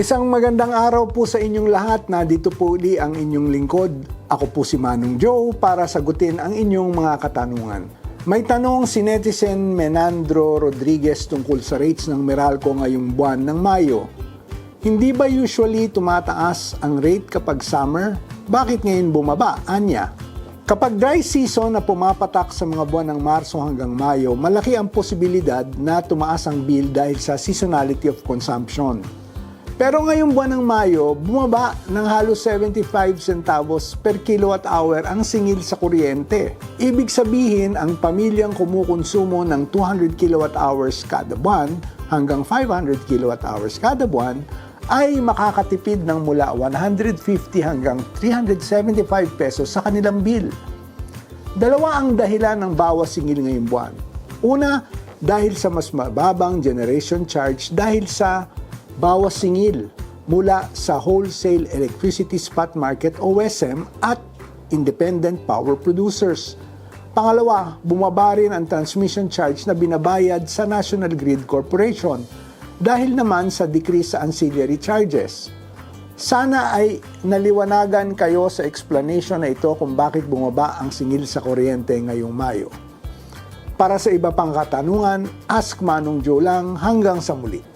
Isang magandang araw po sa inyong lahat. Nandito po uli ang inyong lingkod. Ako po si Manong Joe para sagutin ang inyong mga katanungan. May tanong si netizen Menandro Rodriguez tungkol sa rates ng Meralco ngayong buwan ng Mayo. Hindi ba usually tumataas ang rate kapag summer? Bakit ngayon bumaba? Anya? Kapag dry season na pumapatak sa mga buwan ng Marso hanggang Mayo, malaki ang posibilidad na tumaas ang bill dahil sa seasonality of consumption. Pero ngayong buwan ng Mayo, bumaba ng halos 75 centavos per kilowatt hour ang singil sa kuryente. Ibig sabihin, ang pamilyang kumukonsumo ng 200 kilowatt hours kada buwan hanggang 500 kilowatt hours kada buwan ay makakatipid ng mula 150 hanggang 375 pesos sa kanilang bill. Dalawa ang dahilan ng bawas singil ngayong buwan. Una, dahil sa mas mababang generation charge dahil sa bawas singil mula sa Wholesale Electricity Spot Market o WESM at Independent Power Producers. Pangalawa, bumaba rin ang transmission charge na binabayad sa National Grid Corporation dahil naman sa decrease sa ancillary charges. Sana ay naliwanagan kayo sa explanation na ito kung bakit bumaba ang singil sa kuryente ngayong Mayo. Para sa iba pang katanungan, Ask Manong Joe lang hanggang sa muli.